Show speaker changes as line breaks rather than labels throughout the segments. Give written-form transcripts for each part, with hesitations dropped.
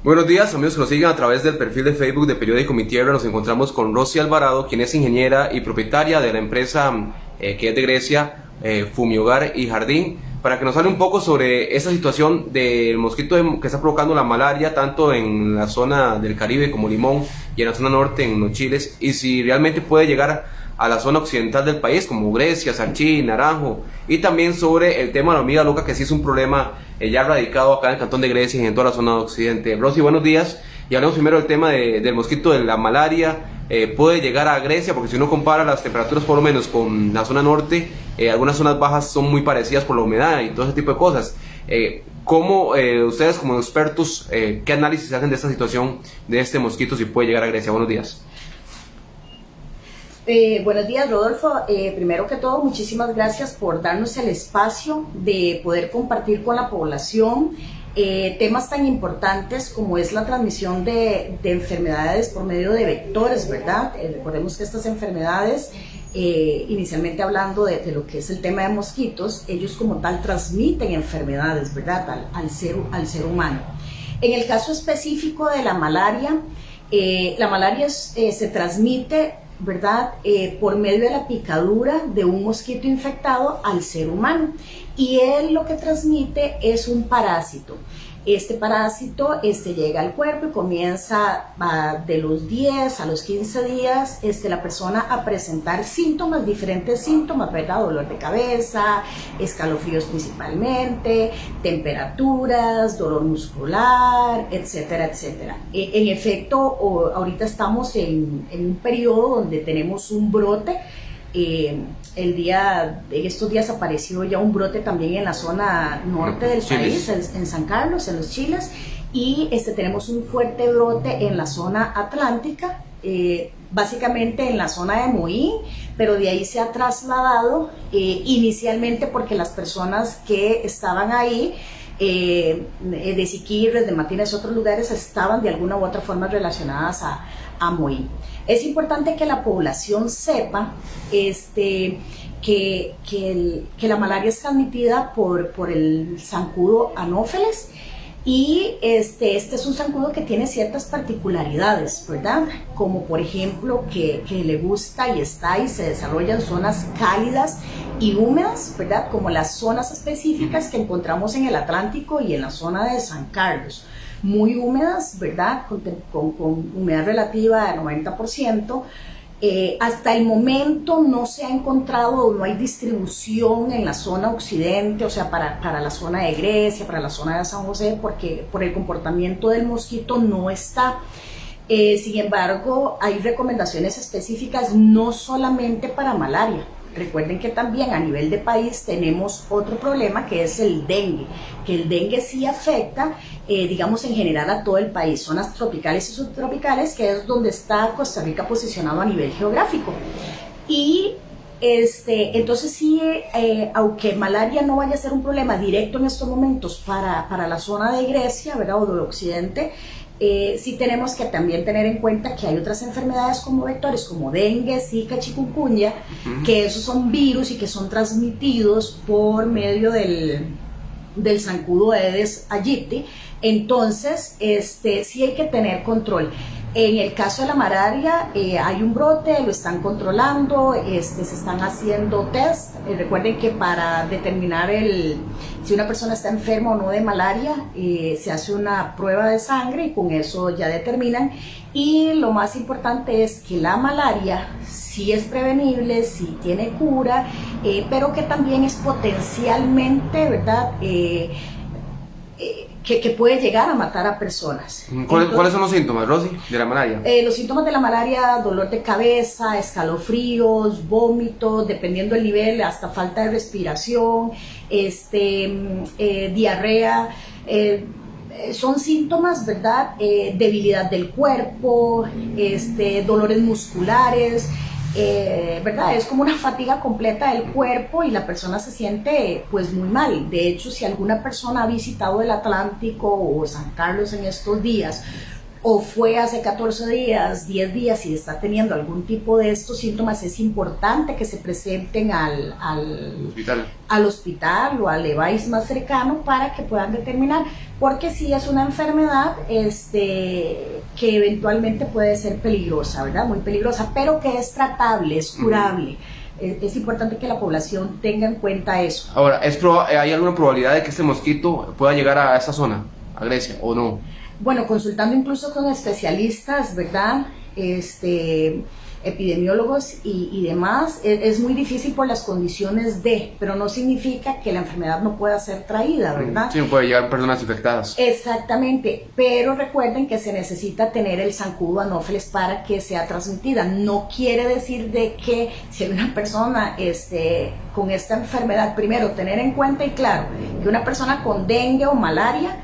Buenos días, amigos que nos siguen a través del perfil de Facebook de Periódico Mi Tierra. Nos encontramos con Rosy Alvarado, quien es ingeniera y propietaria de la empresa que es de Grecia, Fumihogar y Jardín, para que nos hable un poco sobre esa situación del mosquito que está provocando la malaria, tanto en la zona del Caribe como Limón y en la zona norte, en los Chiles, y si realmente puede llegar a la zona occidental del país, como Grecia, Sarchí, Naranjo, y también sobre el tema de la hormiga loca, que sí es un problema ya radicado acá en el cantón de Grecia y en toda la zona occidente. Rosy, buenos días, y hablemos primero del tema del mosquito de la malaria. Puede llegar a Grecia, porque si uno compara las temperaturas por lo menos con la zona norte, algunas zonas bajas son muy parecidas por la humedad y todo ese tipo de cosas. ¿Cómo ustedes como expertos, qué análisis hacen de esta situación de este mosquito si puede llegar a Grecia? Buenos días.
Buenos días, Rodolfo. Primero que todo, muchísimas gracias por darnos el espacio de poder compartir con la población temas tan importantes como es la transmisión de enfermedades por medio de vectores, ¿verdad? Recordemos que estas enfermedades, inicialmente hablando de lo que es el tema de mosquitos, ellos como tal transmiten enfermedades, ¿verdad? Al ser humano. En el caso específico de la malaria se transmite, ¿verdad? Por medio de la picadura de un mosquito infectado al ser humano, y él lo que transmite es un parásito. Este parásito llega al cuerpo y comienza de los 10 a los 15 días la persona a presentar síntomas, diferentes síntomas, ¿verdad? Dolor de cabeza, escalofríos principalmente, temperaturas, dolor muscular, etcétera, etcétera. En efecto, ahorita estamos en un periodo donde tenemos un brote. En estos días apareció ya un brote también en la zona norte del país, en San Carlos, en los Chiles, y tenemos un fuerte brote en la zona atlántica, básicamente en la zona de Moín, pero de ahí se ha trasladado inicialmente porque las personas que estaban ahí, de Siquirres, de Matines, otros lugares, estaban de alguna u otra forma relacionadas a Moín. Es importante que la población sepa que la malaria es transmitida por el zancudo Anopheles, y este es un zancudo que tiene ciertas particularidades, ¿verdad? Como por ejemplo que le gusta y se desarrolla en zonas cálidas y húmedas, ¿verdad? Como las zonas específicas que encontramos en el Atlántico y en la zona de San Carlos. Muy húmedas, ¿verdad? Con humedad relativa del 90%. Hasta el momento no se ha encontrado, no hay distribución en la zona occidente, o sea, para la zona de Grecia, para la zona de San José, porque por el comportamiento del mosquito no está. Sin embargo, hay recomendaciones específicas no solamente para malaria. Recuerden que también a nivel de país tenemos otro problema, que es el dengue, que el dengue sí afecta, digamos, en general a todo el país, zonas tropicales y subtropicales, que es donde está Costa Rica posicionado a nivel geográfico. Y entonces sí, aunque malaria no vaya a ser un problema directo en estos momentos para la zona de Grecia, ¿verdad? O del occidente, sí tenemos que también tener en cuenta que hay otras enfermedades como vectores, como dengue, zika, chikungunya, que esos son virus y que son transmitidos por medio del zancudo Aedes aegypti. Entonces, sí hay que tener control. En el caso de la malaria, hay un brote, lo están controlando, se están haciendo test. Recuerden que para determinar si una persona está enferma o no de malaria, se hace una prueba de sangre y con eso ya determinan. Y lo más importante es que la malaria sí es prevenible, sí tiene cura, pero que también es potencialmente, ¿verdad?, que puede llegar a matar a personas.
¿Cuáles son los síntomas, Rosy, de la malaria?
Los síntomas de la malaria: dolor de cabeza, escalofríos, vómitos, dependiendo del nivel, hasta falta de respiración, diarrea. Son síntomas, ¿verdad? Debilidad del cuerpo, dolores musculares, ¿verdad? Es como una fatiga completa del cuerpo y la persona se siente pues muy mal. De hecho, si alguna persona ha visitado el Atlántico o San Carlos en estos días, o fue hace 14 días, 10 días y está teniendo algún tipo de estos síntomas, es importante que se presenten al hospital o al EVAIS más cercano para que puedan determinar, porque sí es una enfermedad que eventualmente puede ser peligrosa, ¿verdad? Muy peligrosa, pero que es tratable, es curable. Es importante que la población tenga en cuenta eso.
Ahora, ¿hay alguna probabilidad de que este mosquito pueda llegar a esa zona, a Grecia, o no?
Bueno, consultando incluso con especialistas, ¿verdad? Epidemiólogos y demás, es muy difícil por las condiciones pero no significa que la enfermedad no pueda ser traída, ¿verdad?
Sí, puede llegar personas infectadas.
Exactamente, pero recuerden que se necesita tener el zancudo anófeles para que sea transmitida. No quiere decir de que si hay una persona con esta enfermedad, primero tener en cuenta y claro, que una persona con dengue o malaria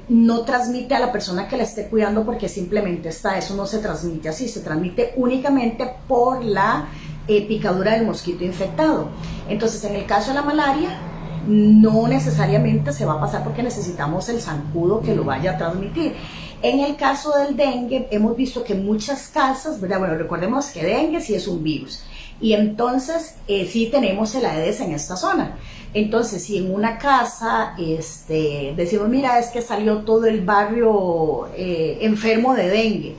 no transmite a la persona que la esté cuidando porque simplemente eso no se transmite así, se transmite únicamente por la picadura del mosquito infectado. Entonces, en el caso de la malaria, no necesariamente se va a pasar porque necesitamos el zancudo que lo vaya a transmitir. En el caso del dengue, hemos visto que muchas casas, ¿verdad? Bueno, recordemos que dengue sí es un virus y entonces sí tenemos el Aedes en esta zona. Entonces, si en una casa decimos, mira, es que salió todo el barrio enfermo de dengue,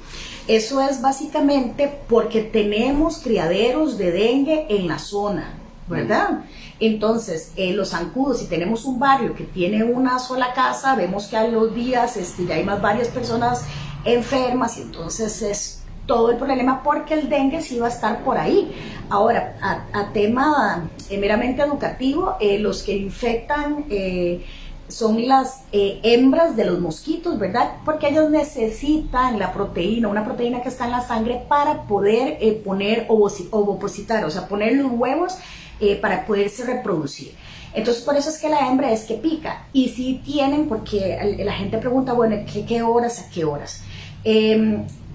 eso es básicamente porque tenemos criaderos de dengue en la zona, ¿verdad? Entonces, los zancudos, si tenemos un barrio que tiene una sola casa, vemos que a los días ya hay varias personas enfermas y entonces es todo el problema porque el dengue sí va a estar por ahí. Ahora, a tema meramente educativo, los que infectan son las hembras de los mosquitos, ¿verdad? Porque ellos necesitan la proteína, una proteína que está en la sangre para poder poner ovopositar, o sea, poner los huevos para poderse reproducir. Entonces, por eso es que la hembra es que pica. Y sí tienen, porque la gente pregunta, bueno, ¿qué horas a qué horas?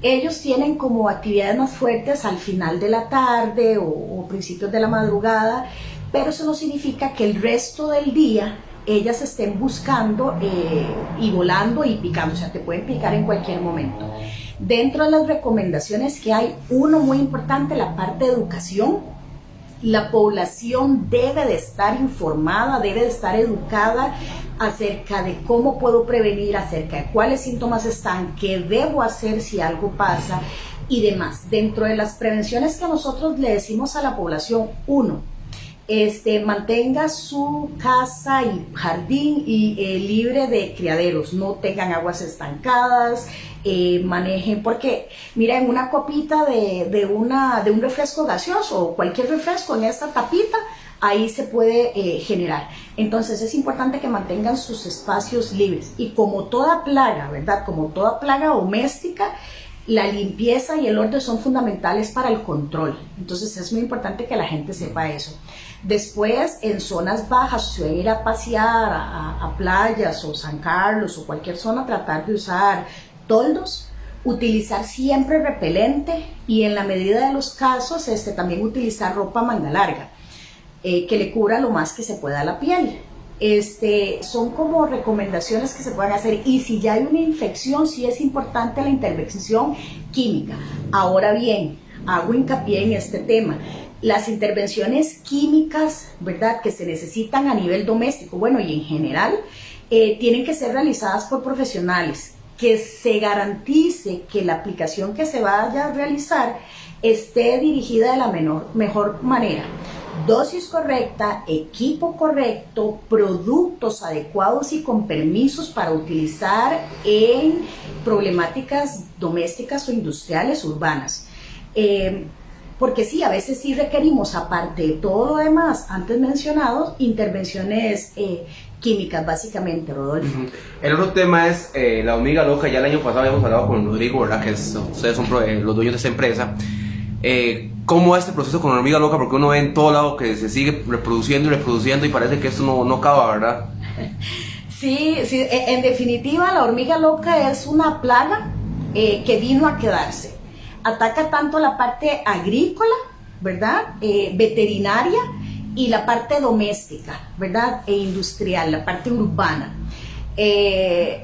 Ellos tienen como actividades más fuertes al final de la tarde o principios de la madrugada, pero eso no significa que el resto del día ellas estén buscando y volando y picando, o sea, te pueden picar en cualquier momento. Dentro de las recomendaciones que hay, uno muy importante, la parte de educación. La población debe de estar informada, debe de estar educada acerca de cómo puedo prevenir, acerca de cuáles síntomas están, qué debo hacer si algo pasa y demás. Dentro de las prevenciones que nosotros le decimos a la población, mantenga su casa y jardín libre de criaderos, no tengan aguas estancadas, manejen, porque mira, en una copita de un refresco gaseoso o cualquier refresco en esta tapita, ahí se puede generar. Entonces es importante que mantengan sus espacios libres y como toda plaga, ¿verdad? Como toda plaga doméstica, la limpieza y el orden son fundamentales para el control. Entonces es muy importante que la gente sepa eso. Después, en zonas bajas, si van a ir a pasear a playas o San Carlos o cualquier zona, tratar de usar toldos, utilizar siempre repelente y en la medida de los casos también utilizar ropa manga larga que le cubra lo más que se pueda la piel. Son como recomendaciones que se pueden hacer y si ya hay una infección sí es importante la intervención química. Ahora bien, hago hincapié en este tema. Las intervenciones químicas, ¿verdad?, que se necesitan a nivel doméstico, bueno, y en general, tienen que ser realizadas por profesionales, que se garantice que la aplicación que se vaya a realizar esté dirigida de la mejor manera. Dosis correcta, equipo correcto, productos adecuados y con permisos para utilizar en problemáticas domésticas o industriales urbanas. Porque sí, a veces sí requerimos, aparte de todo lo demás antes mencionado, intervenciones químicas básicamente, Rodolfo.
El otro tema es la hormiga loca. Ya el año pasado habíamos hablado con Rodrigo, ¿verdad? Que ustedes son los dueños de esta empresa. ¿Cómo es este proceso con la hormiga loca? Porque uno ve en todo lado que se sigue reproduciendo y reproduciendo y parece que esto no acaba, ¿verdad?
Sí, en definitiva la hormiga loca es una plaga que vino a quedarse. Ataca tanto la parte agrícola, ¿verdad? Veterinaria y la parte doméstica, ¿verdad? E industrial, la parte urbana.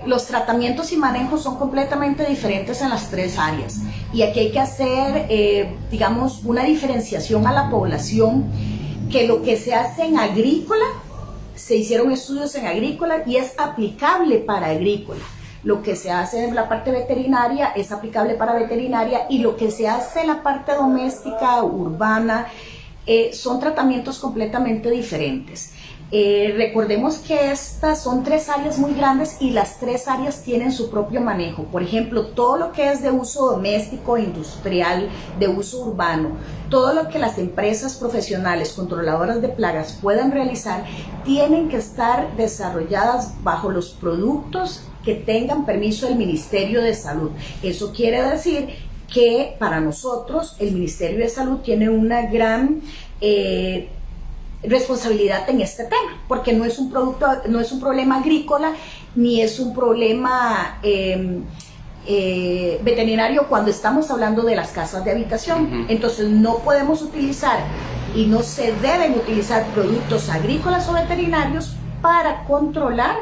Los tratamientos y manejos son completamente diferentes en las tres áreas y aquí hay que hacer, digamos, una diferenciación a la población, que lo que se hace en agrícola, se hicieron estudios en agrícola y es aplicable para agrícola. Lo que se hace en la parte veterinaria es aplicable para veterinaria y lo que se hace en la parte doméstica, urbana, son tratamientos completamente diferentes. Recordemos que estas son tres áreas muy grandes y las tres áreas tienen su propio manejo. Por ejemplo, todo lo que es de uso doméstico, industrial, de uso urbano, todo lo que las empresas profesionales controladoras de plagas puedan realizar, tienen que estar desarrolladas bajo los productos que tengan permiso del Ministerio de Salud. Eso quiere decir que para nosotros el Ministerio de Salud tiene una gran responsabilidad en este tema, porque no es un problema agrícola ni es un problema veterinario cuando estamos hablando de las casas de habitación. Entonces no podemos utilizar y no se deben utilizar productos agrícolas o veterinarios para controlar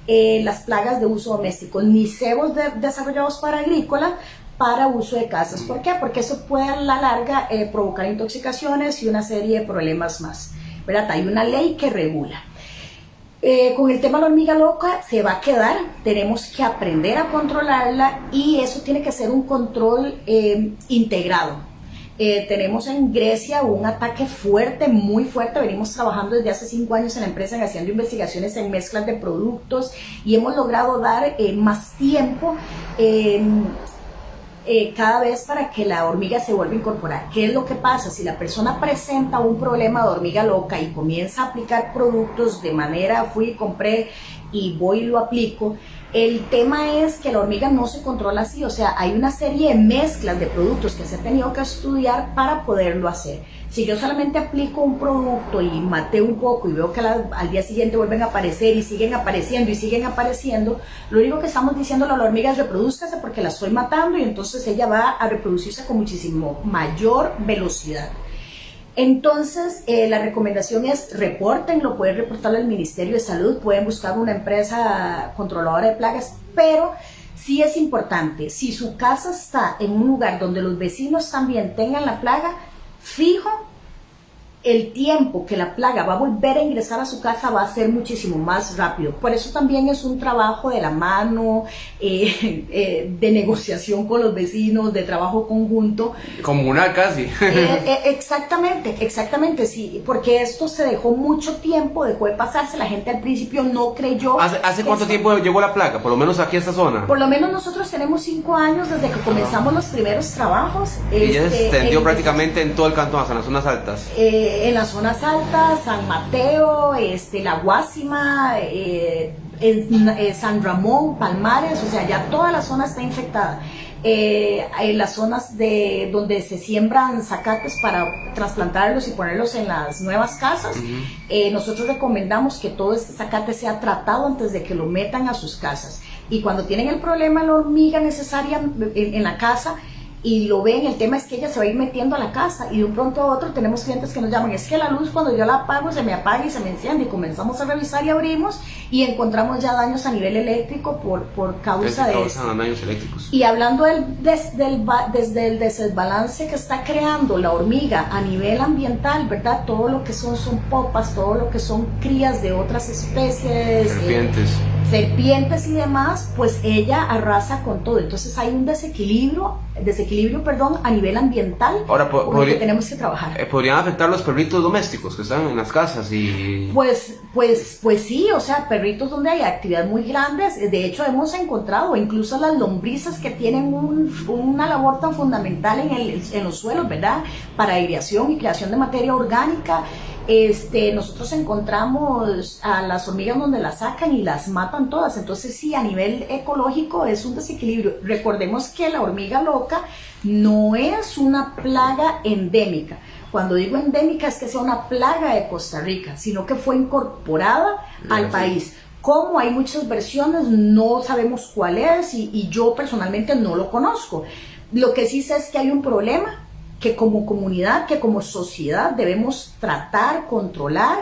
las plagas de uso doméstico, ni cebos desarrollados para agrícola para uso de casas. ¿Por qué? Porque eso puede a la larga provocar intoxicaciones y una serie de problemas más, ¿verdad? Hay una ley que regula. Con el tema de la hormiga loca se va a quedar, tenemos que aprender a controlarla y eso tiene que ser un control integrado. Tenemos en Grecia un ataque fuerte, muy fuerte. Venimos trabajando desde hace 5 años en la empresa haciendo investigaciones en mezclas de productos y hemos logrado dar más tiempo cada vez para que la hormiga se vuelva a incorporar. ¿Qué es lo que pasa? Si la persona presenta un problema de hormiga loca y comienza a aplicar productos de manera, fui y compré y voy y lo aplico, el tema es que la hormiga no se controla así, o sea, hay una serie de mezclas de productos que se ha tenido que estudiar para poderlo hacer. Si yo solamente aplico un producto y maté un poco y veo que al día siguiente vuelven a aparecer y siguen apareciendo, lo único que estamos diciendo a la hormiga es reprodúzcase porque la estoy matando y entonces ella va a reproducirse con muchísimo mayor velocidad. Entonces, la recomendación es repórtenlo, pueden reportarlo al Ministerio de Salud, pueden buscar una empresa controladora de plagas, pero sí es importante, si su casa está en un lugar donde los vecinos también tengan la plaga, fijo, el tiempo que la plaga va a volver a ingresar a su casa va a ser muchísimo más rápido. Por eso también es un trabajo de la mano, de negociación con los vecinos, de trabajo conjunto.
Comunal casi.
Exactamente, sí, porque esto se dejó mucho tiempo, dejó de pasarse, la gente al principio no creyó.
¿Hace cuánto tiempo llegó la plaga? Por lo menos aquí a esta zona.
Por lo menos nosotros tenemos 5 años desde que comenzamos los primeros trabajos.
Y ya se extendió prácticamente en todo el cantón, hasta en las zonas altas.
En las zonas altas, San Mateo, La Guásima, San Ramón, Palmares, o sea, ya toda la zona está infectada. En las zonas donde se siembran zacates para trasplantarlos y ponerlos en las nuevas casas, nosotros recomendamos que todo este zacate sea tratado antes de que lo metan a sus casas. Y cuando tienen el problema de la hormiga necesaria en la casa, y lo ven, el tema es que ella se va a ir metiendo a la casa y de un pronto a otro tenemos clientes que nos llaman, es que la luz cuando yo la apago se me apaga y se me enciende, y comenzamos a revisar y abrimos y encontramos ya daños a nivel eléctrico por causa de eso.
Daños eléctricos.
Y hablando desde el desbalance que está creando la hormiga a nivel ambiental, ¿verdad? Todo lo que son popas, todo lo que son crías de otras especies, serpientes y demás, pues ella arrasa con todo. Entonces hay un desequilibrio a nivel ambiental.
Ahora,
con el que tenemos que trabajar.
¿Podrían afectar los perritos domésticos que están en las casas?
Pues sí, o sea, perritos donde hay actividades muy grandes. De hecho, hemos encontrado incluso las lombrices que tienen una labor tan fundamental en los suelos, ¿verdad? Para aireación y creación de materia orgánica. Nosotros encontramos a las hormigas donde las sacan y las matan todas. Entonces sí, a nivel ecológico es un desequilibrio. Recordemos que la hormiga loca no es una plaga endémica. Cuando digo endémica es que sea una plaga de Costa Rica, sino que fue incorporada al país. Como hay muchas versiones, no sabemos cuál es y yo personalmente no lo conozco. Lo que sí sé es que hay un problema que como comunidad, que como sociedad debemos tratar, controlar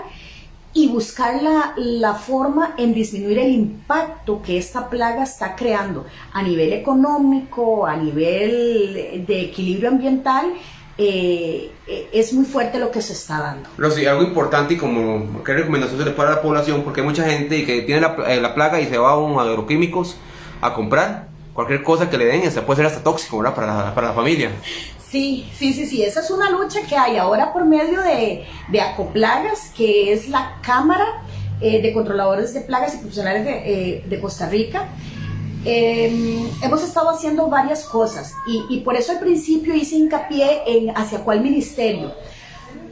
y buscar la forma en disminuir el impacto que esta plaga está creando a nivel económico, a nivel de equilibrio ambiental. Es muy fuerte lo que se está dando.
Rosy, algo importante y como qué recomendación se le puede dar a la población, porque hay mucha gente que tiene la plaga y se va a un agroquímicos a comprar cualquier cosa que le den, puede ser hasta tóxico, ¿verdad? Para la familia.
Sí, esa es una lucha que hay ahora por medio de Acoplagas, que es la Cámara de Controladores de Plagas y Profesionales de Costa Rica. Hemos estado haciendo varias cosas y por eso al principio hice hincapié en hacia cuál ministerio.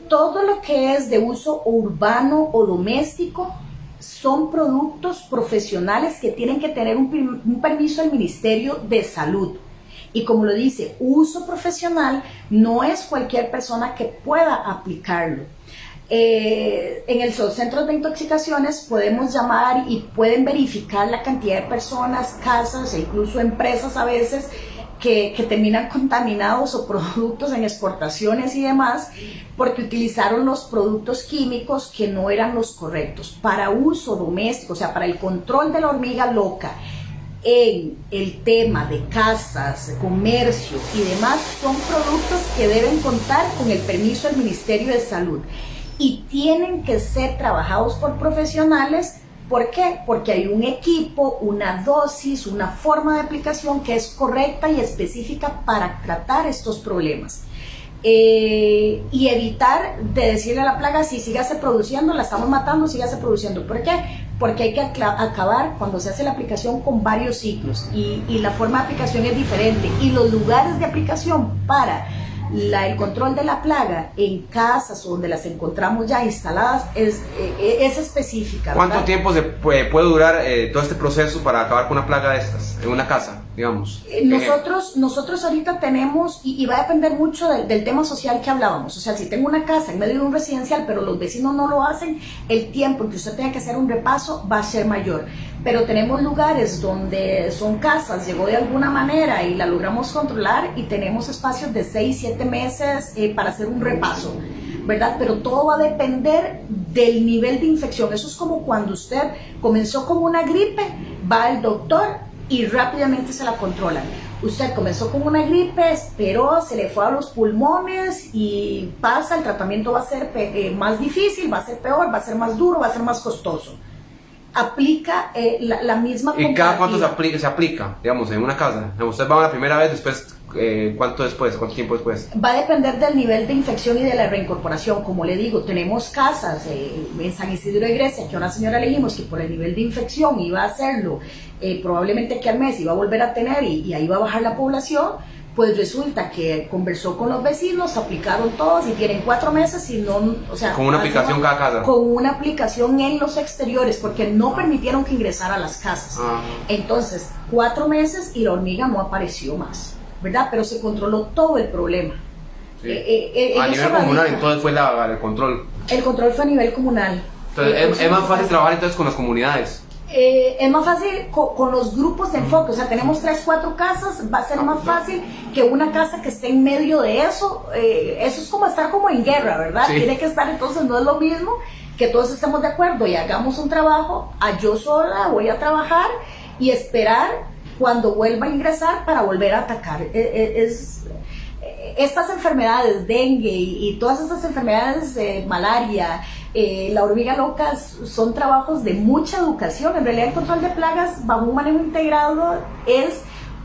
Todo lo que es de uso urbano o doméstico son productos profesionales que tienen que tener un permiso del Ministerio de Salud. Y como lo dice, uso profesional no es cualquier persona que pueda aplicarlo. En el centro de intoxicaciones podemos llamar y pueden verificar la cantidad de personas, casas e incluso empresas a veces que terminan contaminados o productos en exportaciones y demás porque utilizaron los productos químicos que no eran los correctos. Para uso doméstico, o sea, para el control de la hormiga loca, en el tema de casas, comercio y demás, son productos que deben contar con el permiso del Ministerio de Salud y tienen que ser trabajados por profesionales. ¿Por qué? Porque hay un equipo, una dosis, una forma de aplicación que es correcta y específica para tratar estos problemas. Y evitar de decirle a la plaga, si sígase produciendo, la estamos matando, sígase produciendo. ¿Por qué? Porque hay que acabar cuando se hace la aplicación con varios ciclos y la forma de aplicación es diferente y los lugares de aplicación para el control de la plaga en casas donde las encontramos ya instaladas es específica.
¿Cuánto
¿verdad?
tiempo se puede durar todo este proceso para acabar con una plaga de estas en una casa, digamos?
Nosotros ahorita tenemos, y va a depender mucho del tema social que hablábamos, o sea, si tengo una casa en medio de un residencial, pero los vecinos no lo hacen, el tiempo en que usted tenga que hacer un repaso va a ser mayor. Pero tenemos lugares donde son casas, llegó de alguna manera y la logramos controlar y tenemos espacios de 6-7 meses para hacer un repaso, ¿verdad? Pero todo va a depender del nivel de infección. Eso es como cuando usted comenzó con una gripe, va al doctor y rápidamente se la controlan. Usted comenzó con una gripe, esperó, se le fue a los pulmones y pasa, el tratamiento va a ser más difícil, va a ser peor, va a ser más duro, va a ser más costoso. Aplica la misma comparativa.
¿Y cada cuánto se aplica, digamos, en una casa? Usted va la primera vez, después, ¿cuánto tiempo después?
Va a depender del nivel de infección y de la reincorporación. Como le digo, tenemos casas en San Isidro de Grecia, que a una señora le dijimos que por el nivel de infección iba a hacerlo, probablemente que al mes iba a volver a tener y ahí va a bajar la población. Pues resulta que conversó con los vecinos, aplicaron todos y tienen 4 meses y no, o sea...
¿Con una aplicación cada casa?
Con una aplicación en los exteriores, porque no permitieron que ingresara a las casas. Entonces, 4 meses y la hormiga no apareció más, ¿verdad? Pero se controló todo el problema.
Sí. A nivel comunal, entonces fue el control.
El control fue a nivel comunal.
Entonces, es más fácil trabajar entonces con las comunidades.
Es más fácil con los grupos de enfoque, o sea, tenemos 3-4 casas, va a ser más fácil que una casa que esté en medio de eso. Eso es como estar como en guerra, ¿verdad? Sí. Tiene que estar, entonces no es lo mismo que todos estemos de acuerdo y hagamos un trabajo, yo sola voy a trabajar y esperar cuando vuelva a ingresar para volver a atacar. Estas enfermedades, dengue y todas estas enfermedades, malaria, la hormiga loca, son trabajos de mucha educación. En realidad el control de plagas bajo un manejo integrado es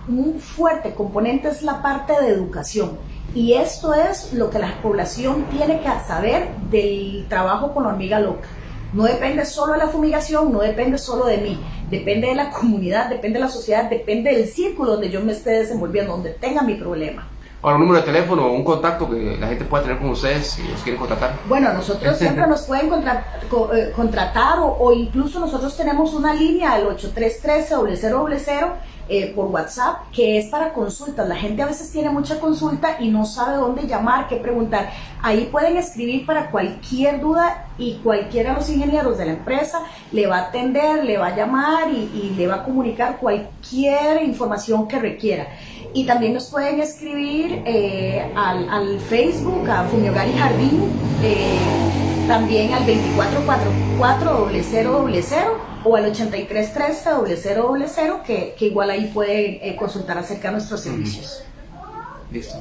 un fuerte componente, es la parte de educación. Y esto es lo que la población tiene que saber del trabajo con la hormiga loca. No depende solo de la fumigación, no depende solo de mí, depende de la comunidad, depende de la sociedad, depende del círculo donde yo me esté desenvolviendo, donde tenga mi problema.
Ahora, un número de teléfono o un contacto que la gente pueda tener con ustedes si los quieren contratar.
Bueno, nosotros siempre nos pueden contratar o incluso nosotros tenemos una línea al 8313-0000 por WhatsApp, que es para consultas. La gente a veces tiene mucha consulta y no sabe dónde llamar, qué preguntar. Ahí pueden escribir para cualquier duda y cualquiera de los ingenieros de la empresa le va a atender, le va a llamar y le va a comunicar cualquier información que requiera. Y también nos pueden escribir al Facebook, a Fumiogar y Jardín, también al 2444-0000 o al 8313-0000, que igual ahí puede consultar acerca de nuestros servicios.
Listo.